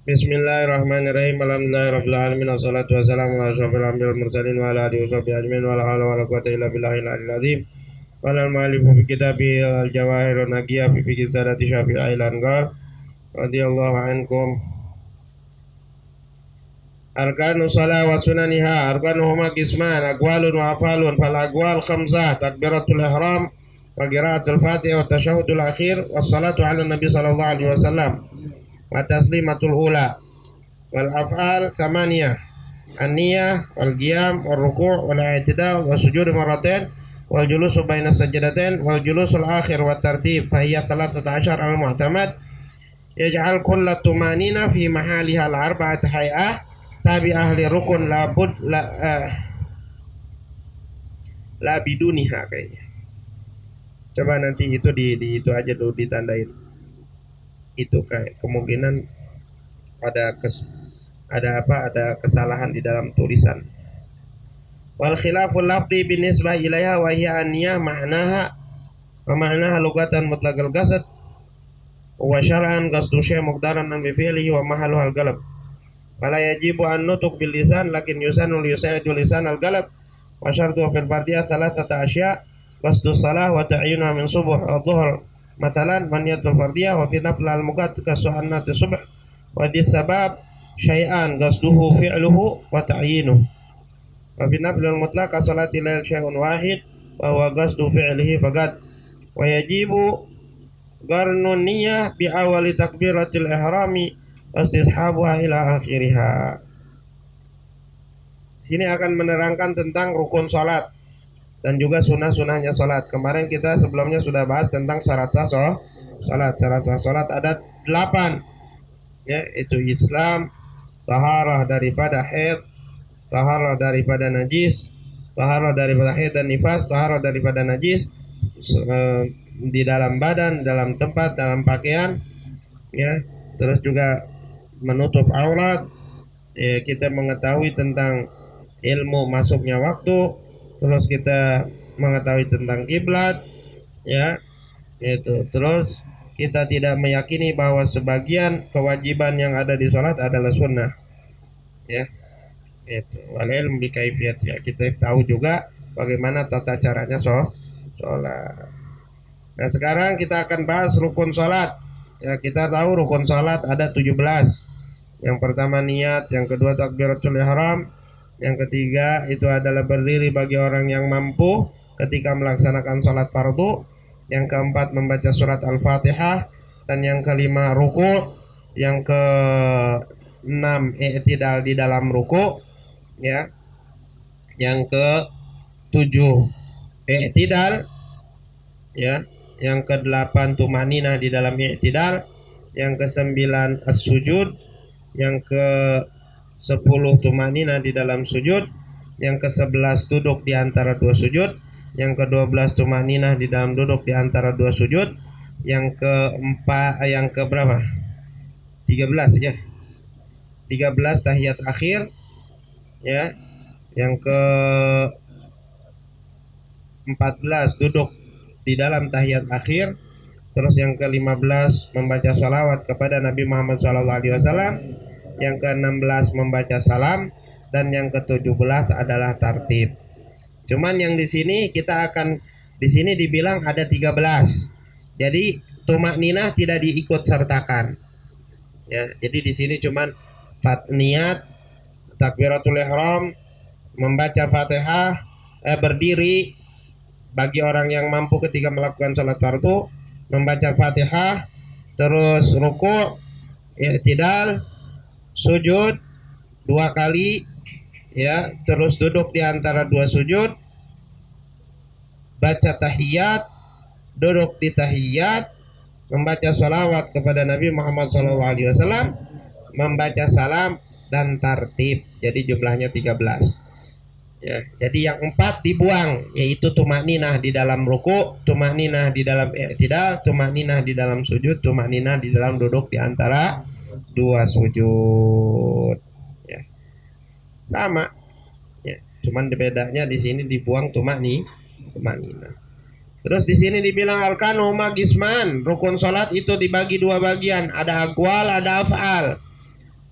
Bismillahirrahmanirrahim. Alhamdulillahirabbil alamin. Wassalatu wassalamu ala asyrofil anbiya'i wal mursalin wa ala alihi washabihi ajmain. Wa la haula wa la quwwata illa billahil aliyyil azim. Qala al-mu'allifu fi kitabihi al-jawahirun naqiyah fi fiqh sadati Syafi'i al-Anqar radhiyallahu ankum. Arkanu shalah wa sunaniha. Arkanuhuma qisman, aqwalun wa afalun. Fal aqwal khamsah: takbiratul ihram wa qiraatul Fatihah wa tasyahhudul akhir was salatu ala nabi sallallahu alaihi wasallam wa taslimatul ula. Wal af'al thamaniyah: an-niyah wal qiyam wal ruku' wal i'tidal was sujud marratain wal julusu baina sajdatain wal julusul akhir wat tartib. Fa hiya 13 al mu'tamad yaj'al kullu tumanina fi mahaliha al arba'at hay'ah tabi ahli rukun la biduniha kayaknya. Coba nanti itu di itu aja dulu ditandain. Itu kayak kemungkinan ada kesalahan di dalam tulisan. Wal khilaful lafzi binisbah ilaiha wa hiya an-niyah ma'naha wa ma'naha lugatan mutlaqal qasd wa syar'an qasdu syai' muqdaran bi fi'lihi wa mahalluhu al-qalb. Fala yajibu an nutuk bil lisan lakin yusanu yusaidu lisan al-qalb wa syartu fil fardiyah thalathata asya' qasdu salah wa ta'yinha min subuh adh-dhuhr mathalan man yatul fardiyah wa fi nafl al-muqadd ka su'annati subh wa di sabab syai'an qasduhu fi'luhu wa ta'yinuhu wa fi nafl al-mutlaq ka salati lail syai'un wahid wa huwa qasdu fi'lihi faqad wa yajibu qarnun niyyah bi awali takbiratil ihrami wastishabuha ila akhiriha. Sini akan menerangkan tentang rukun salat dan juga sunnah-sunnahnya salat. Kemarin kita sebelumnya sudah bahas tentang syarat sah salat. Syarat sah salat ada 8. Ya, itu Islam, taharah daripada haid, taharah daripada najis, taharah daripada haid dan nifas, taharah daripada najis di dalam badan, dalam tempat, dalam pakaian, ya. Terus juga menutup aurat. Ya, kita mengetahui tentang ilmu masuknya waktu, terus kita mengetahui tentang kiblat, ya. Itu. Terus kita tidak meyakini bahwa sebagian kewajiban yang ada di salat adalah sunnah, ya. Itu. Wal ilm bi kaifiyat, ya. Kita tahu juga bagaimana tata caranya salat. Nah, sekarang kita akan bahas rukun salat. Ya, kita tahu rukun salat ada 17. Yang pertama niat, yang kedua takbiratul ihram, yang ketiga itu adalah berdiri bagi orang yang mampu ketika melaksanakan salat fardu, yang keempat membaca surat Al-Fatihah, dan yang kelima ruku', yang keenam i'tidal di dalam ruku', ya. Yang ketujuh i'tidal, ya. Yang ke-8 tumaninah di dalam i'tidal, yang ke-9 as-sujud, yang ke-10 tumaninah di dalam sujud, yang ke-11 duduk di antara dua sujud, yang ke-12 tumaninah di dalam duduk di antara dua sujud, yang ke berapa? 13, ya. 13 tahiyat akhir, ya. Yang ke-14 duduk di dalam tahiyat akhir. Terus yang ke-15 membaca salawat kepada Nabi Muhammad SAW. Yang ke-16 membaca salam, dan yang ke-17 adalah tartib. Cuman yang di sini di sini dibilang ada 13. Jadi tumakninah tidak diikut sertakan. Ya, jadi di sini cuman niat, takbiratul ihram, membaca Fatihah, berdiri bagi orang yang mampu ketika melakukan salat fardu, membaca Fatihah, terus ruku', i'tidal, sujud 2 kali, ya, terus duduk di antara dua sujud, baca tahiyat, duduk di tahiyat, membaca salawat kepada Nabi Muhammad SAW, membaca salam, dan tartib. Jadi jumlahnya 13. Ya, jadi yang 4 dibuang, yaitu tumakninah di dalam ruku', tumakninah di dalam i'tidal, tumakninah di dalam sujud, tumakninah di dalam duduk di antara dua sujud. Ya. Sama. Ya, cuman bedanya di sini dibuang tumakninah. Terus di sini dibilang arkanu magisman, rukun salat itu dibagi 2 bagian, ada aqwal, ada af'al.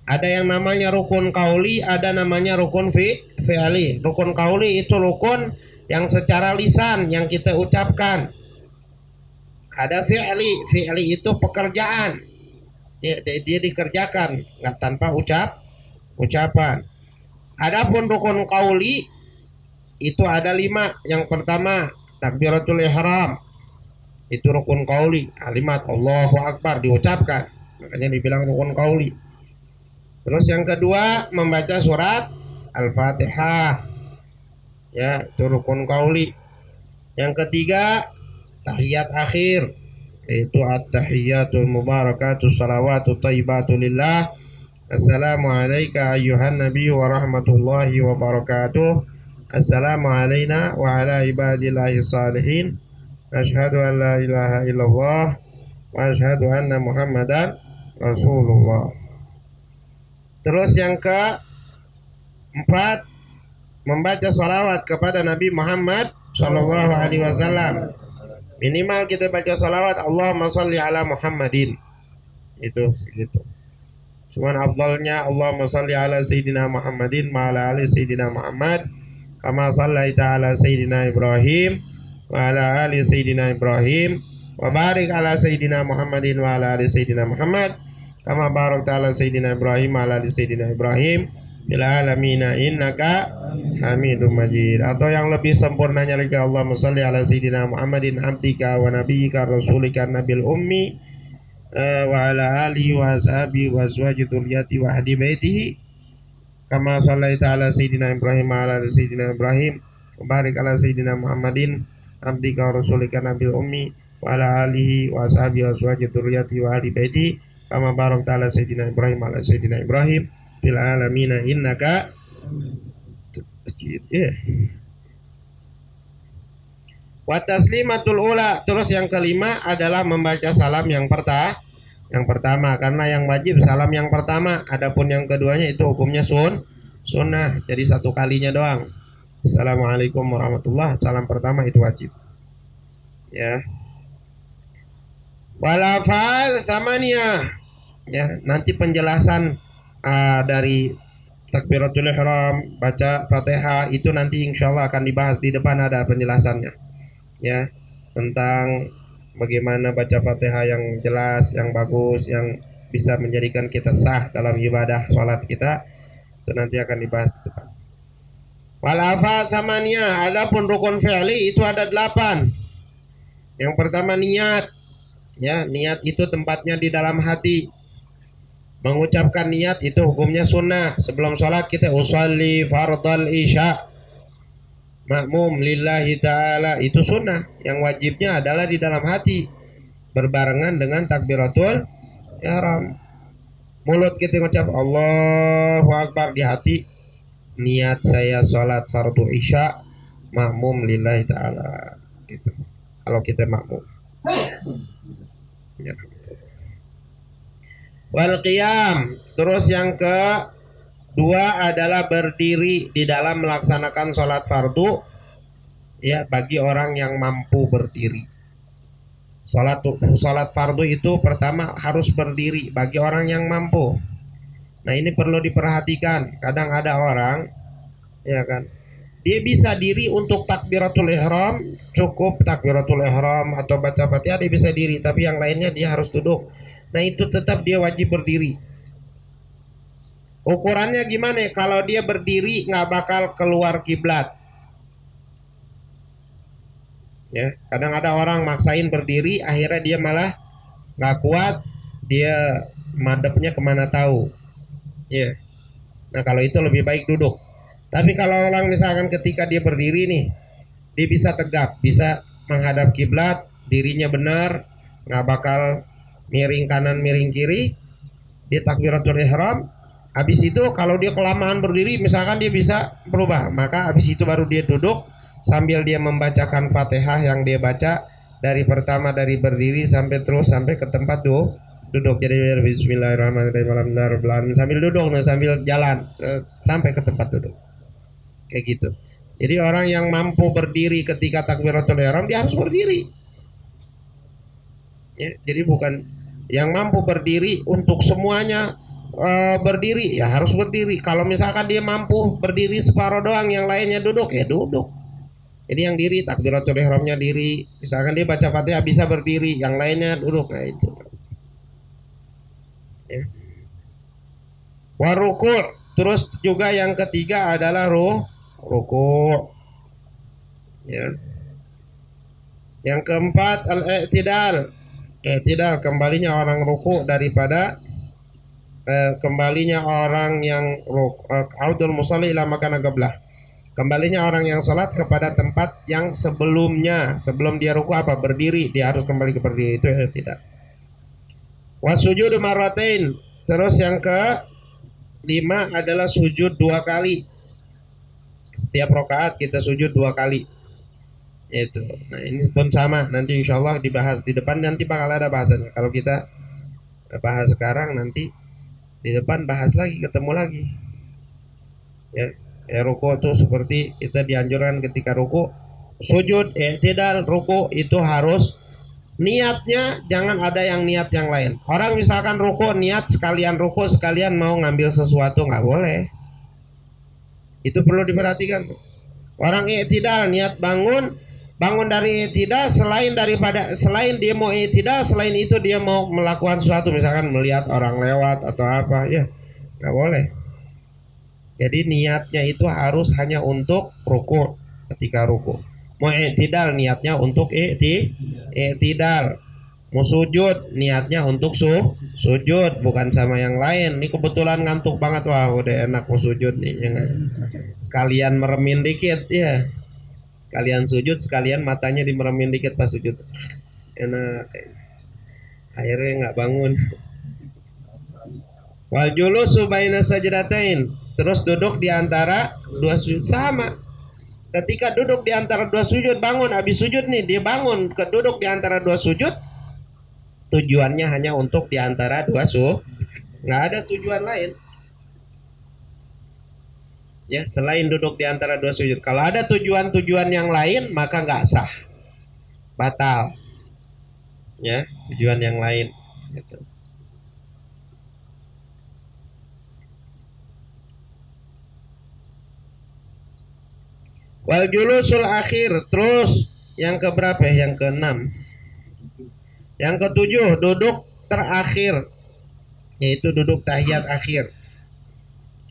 Ada yang namanya rukun kauli, ada namanya rukun fi'li. Rukun kauli itu rukun yang secara lisan yang kita ucapkan. Ada fi'li itu pekerjaan. Dia dikerjakan nggak tanpa ucapan. Adapun rukun kauli itu ada 5. Yang pertama takbiratul ihram, itu rukun kauli, kalimat Allahu Akbar diucapkan, makanya dibilang rukun kauli. Terus yang kedua membaca surat Al-Fatihah, ya itu rukun kauli. Yang ketiga tahiyat akhir, yaitu at-tahiyatul mubarakatus salawatu thayyibatu lillah. Assalamu alayka ayyuhan nabiyyu wa rahmatullahi wa barakatuh. Assalamu alayna wa ala ibadillahi salihin. Asyhadu an la ilaha illallah wa asyhadu anna Muhammadan Rasulullah. Terus yang keempat membaca salawat kepada Nabi Muhammad Sallallahu Alaihi Wasallam. Minimal kita baca salawat Allahumma sholli ala Muhammadin. Itu segitu. Cuman afdalnya Allahumma sholli ala Sayyidina Muhammadin wa ala ali Sayyidina Muhammad kama shallaita ala Sayyidina Ibrahim wa ala ali Sayyidina Ibrahim wa barik ala Sayyidina Muhammadin wa ala ali Sayyidina Muhammad kama barakta ala Sayyidina Ibrahim wa ala ali Sayyidina Ibrahim fil alamin innaka Hamidum Majid. Atau yang lebih sempurnanya lagi Allahumma sholli ala Sayyidina Muhammadin abdika wa nabiyyika rasulika nabil ummi wa ala alihi wa ashabihi wa azwaji dzurriyyati wa ahli baitihi kama shallaita ala Sayyidina Ibrahim wa ala ali Sayyidina Ibrahim wa barik ala Sayyidina Muhammadin abdika wa rasulika nabil ummi wa ala alihi wa ashabihi wa azwaji dzurriyyati wa ahli baitihi kama barakta ala Sayyidina Ibrahim wa ala Sayyidina Ibrahim fil alamin innaka wa taslimatul ula. Terus yang kelima adalah membaca salam yang pertama, karena yang wajib salam yang pertama. Adapun yang keduanya itu hukumnya sunnah, jadi satu kalinya doang. Assalamualaikum warahmatullah, salam pertama itu wajib, ya. Walafal tamaniyah, ya, nanti penjelasan dari takbiratul ihram, baca Fatihah itu nanti insyaallah akan dibahas di depan, ada penjelasannya, ya, tentang bagaimana baca Fatihah yang jelas, yang bagus, yang bisa menjadikan kita sah dalam ibadah sholat kita, itu nanti akan dibahas di depan. Wal afal tsamaniyah, adapun rukun fi'li itu ada 8. Yang pertama niat, ya, niat itu tempatnya di dalam hati. Mengucapkan niat itu hukumnya sunnah. Sebelum sholat kita usolli fardal isya makmum lillahi ta'ala, itu sunnah. Yang wajibnya adalah di dalam hati berbarengan dengan takbiratul ihram. Mulut kita mengucap Allahu Akbar, di hati niat saya sholat fardu isya makmum lillahi ta'ala, gitu. Kalau kita makmum, ya. Wal qiyam. Terus yang kedua adalah berdiri di dalam melaksanakan sholat fardu, ya, bagi orang yang mampu berdiri. Sholat fardu itu pertama harus berdiri bagi orang yang mampu. Nah ini perlu diperhatikan. Kadang ada orang, ya kan, dia bisa diri untuk takbiratul ihram, cukup takbiratul ihram atau baca Fatihah dia bisa diri, tapi yang lainnya dia harus duduk. Nah itu tetap dia wajib berdiri. Ukurannya gimana? Kalau dia berdiri nggak bakal keluar kiblat, ya. Kadang ada orang maksain berdiri, akhirnya dia malah nggak kuat, dia madepnya kemana tahu, ya. Nah kalau itu lebih baik duduk. Tapi kalau orang misalkan ketika dia berdiri nih, dia bisa tegap, bisa menghadap kiblat, dirinya benar, nggak bakal miring kanan miring kiri, dia takbiratul ihram. Habis itu kalau dia kelamaan berdiri misalkan dia bisa berubah, maka habis itu baru dia duduk sambil dia membacakan Fatihah yang dia baca dari pertama, dari berdiri sampai terus sampai ke tempat duduk. Jadi bismillahirrahmanirrahim sambil duduk, sambil jalan sampai ke tempat duduk, kayak gitu. Jadi orang yang mampu berdiri ketika takbiratul ihram dia harus berdiri, ya. Jadi bukan yang mampu berdiri untuk semuanya berdiri ya harus berdiri. Kalau misalkan dia mampu berdiri separuh doang, yang lainnya duduk ya duduk. Jadi yang diri takbiratul ihramnya diri. Misalkan dia baca Fatihah bisa berdiri, yang lainnya duduk. Nah itu. Ya. Waruku. Terus juga yang ketiga adalah ruku. Ya. Yang keempat al-i'tidal. I'tidal kembalinya orang ruku daripada kembalinya orang yang audul musalli ila makana qiblah. Kembalinya orang yang sholat kepada tempat yang sebelumnya. Sebelum dia ruku apa? Berdiri. Dia harus kembali ke berdiri. Itu i'tidal. Wasujud marratain. Terus yang ke 5 adalah sujud 2 kali. Setiap rakaat kita sujud 2 kali. Itu. Nah ini pun sama. Nanti insya Allah dibahas di depan. Nanti bakal ada bahasannya. Kalau kita bahas sekarang, nanti di depan bahas lagi, ketemu lagi. Ya, ruku itu seperti kita dianjurkan ketika ruku, sujud, i'tidal, ruku itu harus niatnya jangan ada yang niat yang lain. Orang misalkan ruku niat sekalian ruku sekalian mau ngambil sesuatu, nggak boleh. Itu perlu diperhatikan. Orang i'tidal niat bangun dari i'tidal, selain dia mau i'tidal, selain itu dia mau melakukan sesuatu, misalkan melihat orang lewat atau apa, ya nggak boleh. Jadi niatnya itu harus hanya untuk ruku. Ketika ruku mau i'tidal niatnya untuk i'tidal. Mau sujud niatnya untuk sujud, bukan sama yang lain. Ini kebetulan ngantuk banget, wah udah enak mau sujud nih, sekalian meremin dikit ya. Sekalian sujud, sekalian matanya dimeremin dikit pas sujud. Enak. Akhirnya nggak bangun. Wal julusu baina sajdatain. Terus duduk di antara 2 sujud sama. Ketika duduk di antara 2 sujud, bangun habis sujud nih, dia bangun duduk di antara 2 sujud. Tujuannya hanya untuk di antara 2 sujud. Nggak ada tujuan lain. Ya, selain duduk di antara 2 sujud. Kalau ada tujuan-tujuan yang lain maka nggak sah, batal. Ya, tujuan yang lain. Gitu. Wal julusul akhir. Terus yang keberapa? Yang ke-6. Yang ke-7 duduk terakhir, yaitu duduk tahiyat akhir.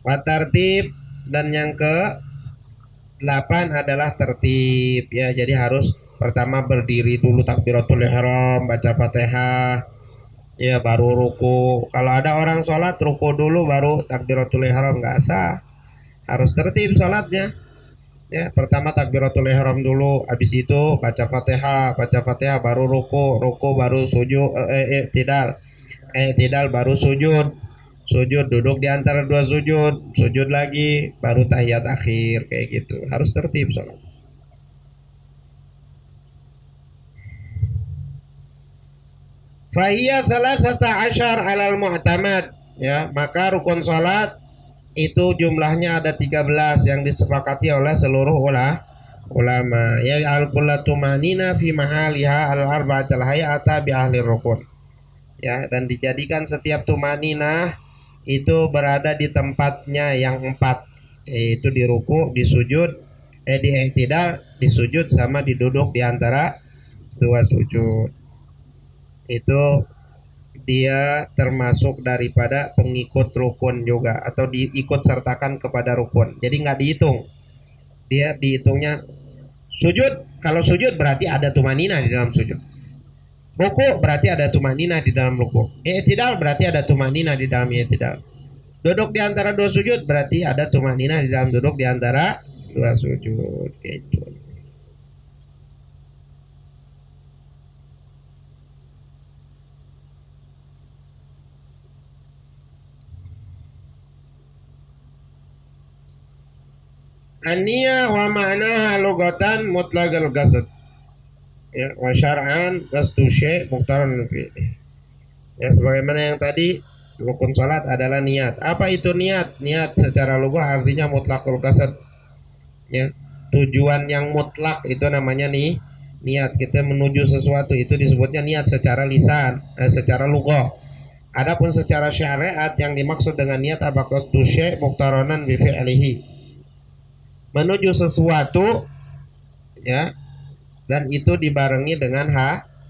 Wa tartib. Dan yang ke-8 adalah tertib ya. Jadi harus pertama berdiri dulu takbiratul ihram, baca Fatihah ya, baru ruku. Kalau ada orang sholat ruku dulu baru takbiratul ihram, nggak sah. Harus tertib sholatnya ya. Pertama takbiratul ihram dulu, habis itu baca Fatihah baru ruku baru sujud, i'tidal baru sujud duduk di antara 2 sujud lagi baru tahiyat akhir, kayak gitu. Harus tertib sholat. Fahiyya 13 alal mu'tamad ya. Maka rukun sholat itu jumlahnya ada 13 yang disepakati oleh seluruh ulama ya. Al-kullatu manina fi mahaliha al-arba'atul hayata bi ahli rukun ya. Dan dijadikan setiap tumaninah itu berada di tempatnya yang 4, yaitu di ruku, di sujud, di i'tidal, di sujud, sama di duduk di antara 2 sujud. Itu dia termasuk daripada pengikut rukun juga, atau diikut sertakan kepada rukun. Jadi nggak dihitung. Dia dihitungnya sujud. Kalau sujud berarti ada tumanina di dalam sujud. Ruku berarti ada tumanina di dalam ruku. I'tidal berarti ada tumanina di dalam i'tidal. Duduk di antara 2 sujud berarti ada tumanina di dalam duduk di antara 2 sujud. Gitu. An-niyah wa ma'naha lugatan mutlaqal qasd. Ya, wa syar'an qasdu syai' muqtaran fi. Ya, sebagaimana yang tadi, rukun salat adalah niat. Apa itu niat? Niat secara lughah artinya mutlaqul qasd. Ya, tujuan yang mutlak itu namanya niat. Kita menuju sesuatu itu disebutnya niat secara lisan, secara lughah. Adapun secara syariat yang dimaksud dengan niat apa? Qasdu syai' muqtaranan bi fi'lihi. Menuju sesuatu, ya, dan itu dibarengi dengan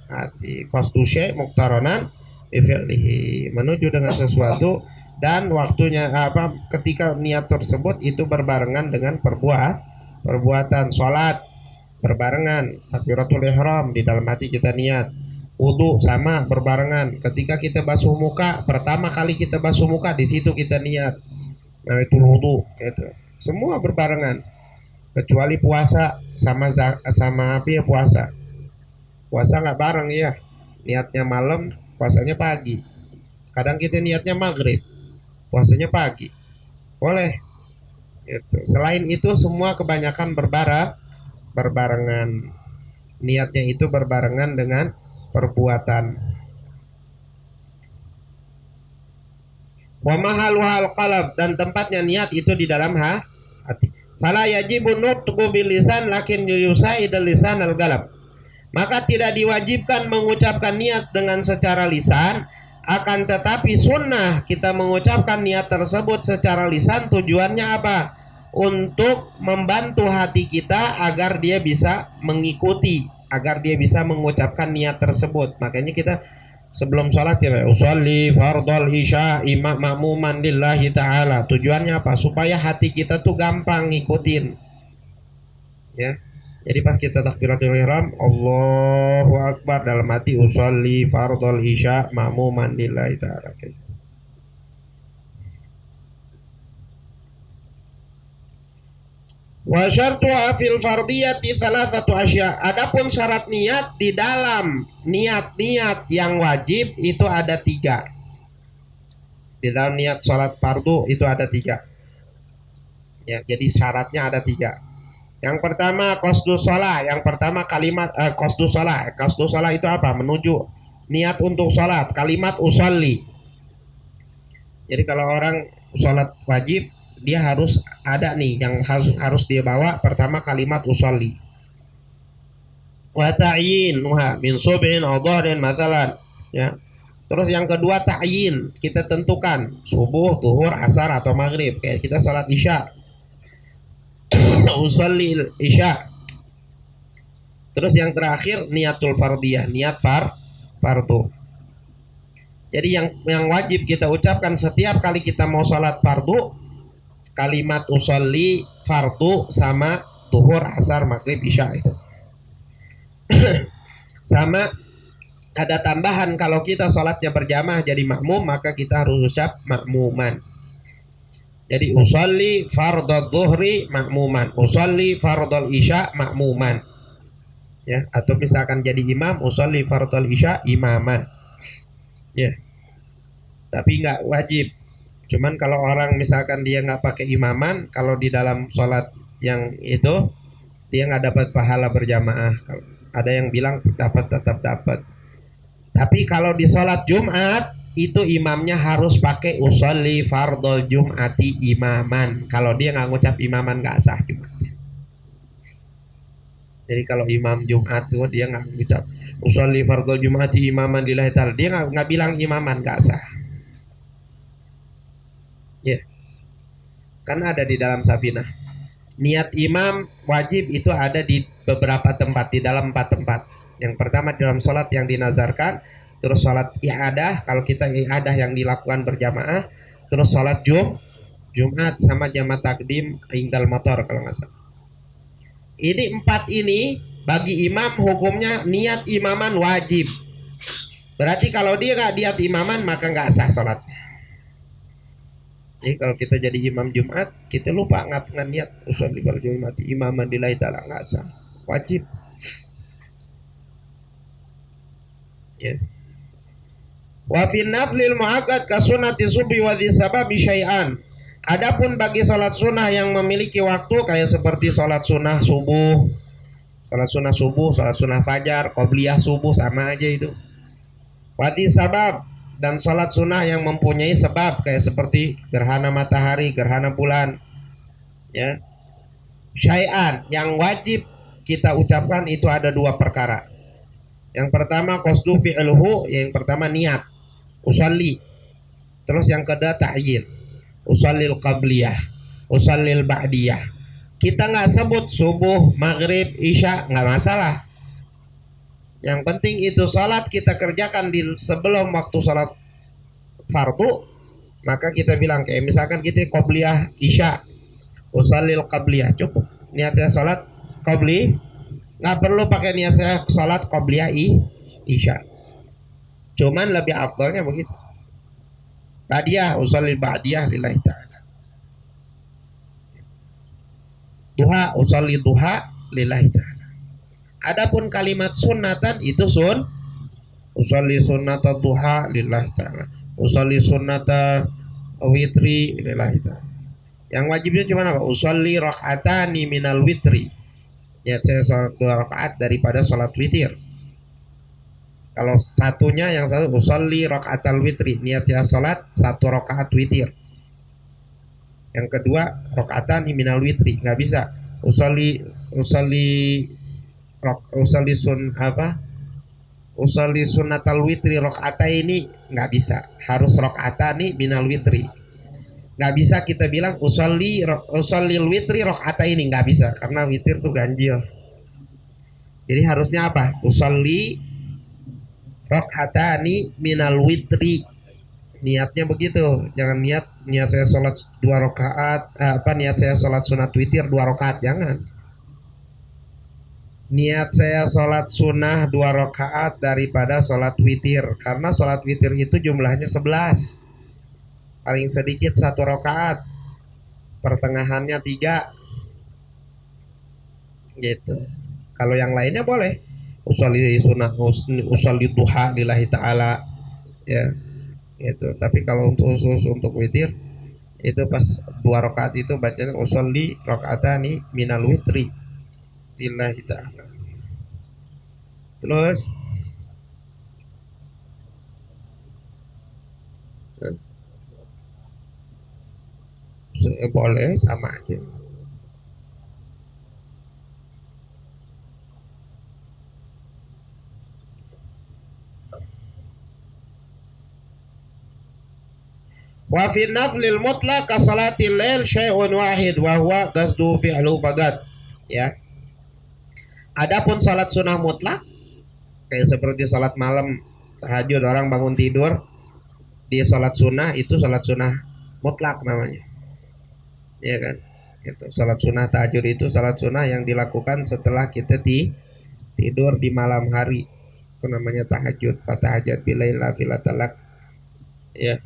hati. Qasdu syai' muqtaranan bi fi'lihi. Menuju dengan sesuatu dan waktunya apa, ketika niat tersebut itu berbarengan dengan perbuatan. Salat berbarengan, takbiratul ihram di dalam hati kita niat. Wudu sama berbarengan, ketika kita basuh muka, pertama kali kita basuh muka di situ kita niat, nah itu wudu gitu. Semua berbarengan kecuali puasa sama sama apa ya, puasa nggak bareng ya, niatnya malam puasanya pagi. Kadang kita niatnya maghrib puasanya pagi, boleh gitu. Selain itu semua kebanyakan berbarengan, niatnya itu berbarengan dengan perbuatan. Wa mahaluhal qalb, dan tempatnya niat itu di dalam hati. Fala yajibu nutqu bil lisan lakin yusaidul lisan al qalb. Maka tidak diwajibkan mengucapkan niat dengan secara lisan, akan tetapi sunnah kita mengucapkan niat tersebut secara lisan. Tujuannya apa? Untuk membantu hati kita agar dia bisa mengikuti, agar dia bisa mengucapkan niat tersebut. Makanya kita sebelum sholat ya, usolli fardhol isya imam ma'muman lillahi ta'ala. Tujuannya apa? Supaya hati kita tuh gampang ngikutin, ya. Jadi pas kita takbiratul ihram, Allahu akbar, dalam hati usolli fardhol isya ma'muman lillahi ta'ala. Wa syartu fil fardiyati thalathatu asya. Adapun syarat niat di dalam niat-niat yang wajib itu ada 3. Di dalam niat sholat fardu itu ada 3. Ya, jadi syaratnya ada 3. Yang pertama qasdu shalah. Yang pertama kalimat qasdu shalah. Qasdu shalah itu apa? Menuju, niat untuk sholat. Kalimat usolli. Jadi kalau orang sholat wajib, dia harus ada nih yang harus dia bawa. Pertama kalimat usolli. Wa ta'yin min subhin aw dhahrin mathalan, ya. Terus yang kedua ta'yin, kita tentukan subuh, zuhur, asar atau maghrib. Kayak kita sholat isya, usolli isya. Terus yang terakhir niatul fardiyah, niat fardu. Jadi yang wajib kita ucapkan setiap kali kita mau sholat fardu, kalimat usolli fardu sama zuhur, asar, maghrib, isya itu. Sama ada tambahan, kalau kita sholatnya berjamaah jadi makmum, maka kita harus ucap makmuman. Jadi usolli fardhu dhuhri makmuman, usolli fardhul isya makmuman, ya. Atau misalkan jadi imam, usolli fardhul isya imaman, ya. Tapi nggak wajib. Cuman kalau orang misalkan dia nggak pakai imaman, kalau di dalam sholat yang itu dia nggak dapat pahala berjamaah. Ada yang bilang tetap dapat. Tapi kalau di sholat Jumat itu imamnya harus pakai usolli fardhol jum'ati imaman. Kalau dia nggak ngucap imaman nggak sah Jumatnya. Jadi kalau imam Jumat itu dia nggak ngucap usolli fardhol jum'ati imaman lillahi ta'ala, dia nggak bilang imaman, nggak sah. Ya, kan ada di dalam Safinah. Niat imam wajib itu ada di beberapa tempat, di dalam 4 tempat. Yang pertama di dalam sholat yang dinazarkan, terus sholat i'adah, kalau kita i'adah yang dilakukan berjamaah, terus sholat Jumat sama jamaah takdim indal motor kalau nggak salah. Ini 4 ini bagi imam hukumnya niat imaman wajib. Berarti kalau dia nggak niat imaman maka nggak sah sholatnya. Jadi kalau kita jadi imam Jumat, kita lupa nggak niat usolli fardhu jum'ati imaman lillahi ta'ala, nggak sah, wajib. Ya. Wa fi naflil muakkad ka sunnati subhi wa dhi sababi syai'an. Adapun bagi salat sunnah yang memiliki waktu kayak seperti salat sunnah subuh, salat sunnah fajar, qobliyah subuh sama aja itu. Wa dhi sabab, dan sholat sunnah yang mempunyai sebab kayak seperti gerhana matahari, gerhana bulan, ya. Syai'an yang wajib kita ucapkan itu ada 2 perkara. Yang pertama qasdu fi'luhu, yang pertama niat usolli. Terus yang kedua ta'yin, usallil qabliyah, usallil ba'diyah. Kita nggak sebut subuh, maghrib, isya, nggak masalah. Yang penting itu sholat kita kerjakan di sebelum waktu sholat fardu, maka kita bilang kayak misalkan kita qabliyah isya, usallil qabliyah, cukup niat saya sholat qabli, nggak perlu pakai niat saya sholat qabliyah isya. Cuman lebih afdalnya begitu. Ba'diyah, usallil ba'diyah lillahi ta'ala. Duha, usalli duha lillahi ta'ala. Adapun kalimat sunnatan itu usalli sunnata duha lillahi ta'ala, usalli sunnata witri lillahi ta'ala. Yang wajibnya cuma apa? Usalli rak'atani minal witri. Niat saya sholat 2 rakaat daripada sholat witir. Kalau satunya yang satu usolli rakaatal witri, niat saya sholat 1 rakaat witir. Yang kedua rakaatan minal witri, nggak bisa usolli sunnatal witri rakaata ini nggak bisa, harus rakaatani minal witri. Nggak bisa kita bilang usolli witri rakaata ini, nggak bisa karena witir tuh ganjil. Jadi harusnya apa? Usolli rakaatani minal witri, niatnya begitu. Jangan niat saya sholat 2 rakaat, niat saya sholat sunat witir 2 rakaat, jangan. Niat saya sholat sunnah 2 rakaat daripada sholat witir, karena sholat witir itu jumlahnya 11, paling sedikit 1 rakaat, pertengahannya 3 gitu. Kalau yang lainnya boleh usolli sunnah, usolli duha lillahi ta'ala, ya itu. Tapi kalau untuk witir itu pas 2 rakaat itu bacanya usolli rakaatani minal witri lillahi ta'ala. Terus boleh sama aja. Wa fi naflil mutlaq ka salatil lail syai'un wahid wa huwa qasdu fi'lu faqat. Ya. Adapun salat sunnah mutlak kayak seperti salat malam, tahajud, orang bangun tidur dia salat sunnah, itu salat sunnah mutlak namanya. Ya kan? Itu salat sunnah tahajud, itu salat sunnah yang dilakukan setelah kita tidur di malam hari. Itu namanya tahajud. Fatahajat bilaila filatalak. Ya.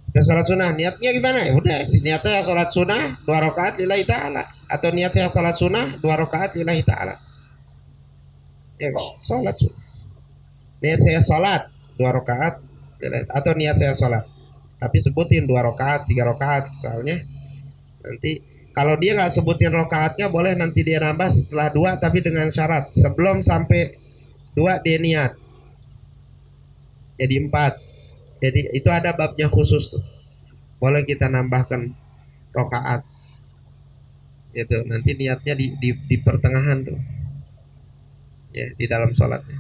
Kita sholat sunnah, niatnya gimana? Ya udah, niat saya sholat sunnah 2 rakaat lillahi ta'ala, atau niat saya sholat sunnah 2 rakaat lillahi ta'ala. Ya kok, sholat sunnah. Niat saya sholat 2 rakaat, atau niat saya sholat. Tapi sebutin 2 rakaat, 3 rakaat, soalnya nanti kalau dia nggak sebutin rakaatnya boleh nanti dia nambah setelah 2, tapi dengan syarat sebelum sampai 2 dia niat jadi 4. Jadi itu ada babnya khusus tuh. Boleh kita nambahkan rakaat. Itu nanti niatnya di pertengahan tuh. Ya, di dalam sholatnya.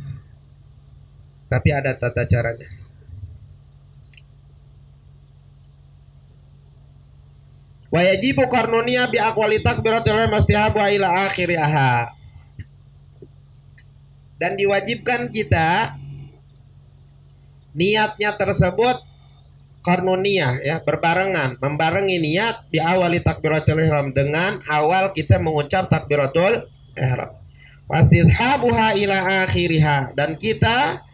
Tapi ada tata caranya. Wa yajibu qarnuniyah bi aqwali takbiratul mastihabu ila akhiriha. Dan diwajibkan kita niatnya tersebut qarnuniyah, ya, berbarengan, membarengi niat di awali takbiratul ihram dengan awal kita mengucap takbiratul ihram. Wastishabuha ila akhiriha, dan kita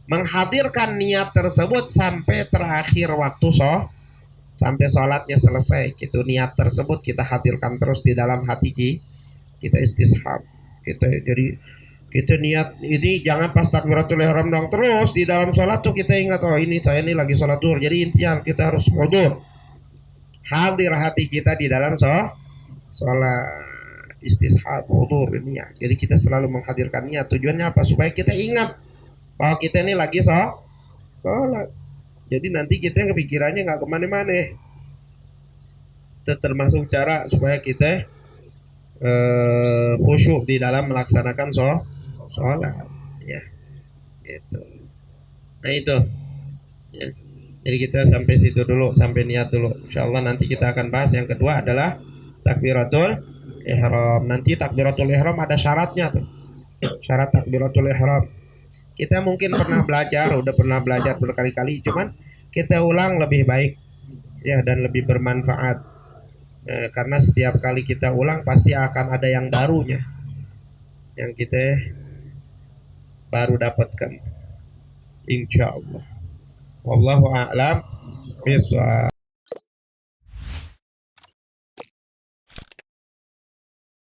menghadirkan niat tersebut sampai terakhir waktu sampai sholatnya selesai. Gitu, niat tersebut kita hadirkan terus di dalam hati kita, istishab. Jadi kita niat ini jangan pas takbiratul ihram dong, terus di dalam sholat tuh kita ingat, oh ini saya ini lagi sholat zuhur. Jadi intinya kita harus hudur, hadir hati kita di dalam sholat, istishab, hudur ini ya. Jadi kita selalu menghadirkan niat. Tujuannya apa? Supaya kita ingat bahwa kita ini lagi sholat. Jadi nanti kita kepikirannya nggak kemana-mana. Itu termasuk cara supaya kita khusyuk di dalam melaksanakan sholat, ya, itu. Nah itu. Ya. Jadi kita sampai situ dulu, sampai niat dulu. Insya Allah nanti kita akan bahas yang kedua adalah takbiratul ihram. Nanti takbiratul ihram ada syaratnya tuh. Syarat takbiratul ihram. Kita mungkin pernah belajar, udah pernah belajar berkali-kali, cuman kita ulang lebih baik ya dan lebih bermanfaat. Karena setiap kali kita ulang pasti akan ada yang barunya yang kita baru dapatkan. Insya Allah. Wallahu a'lam bishawab.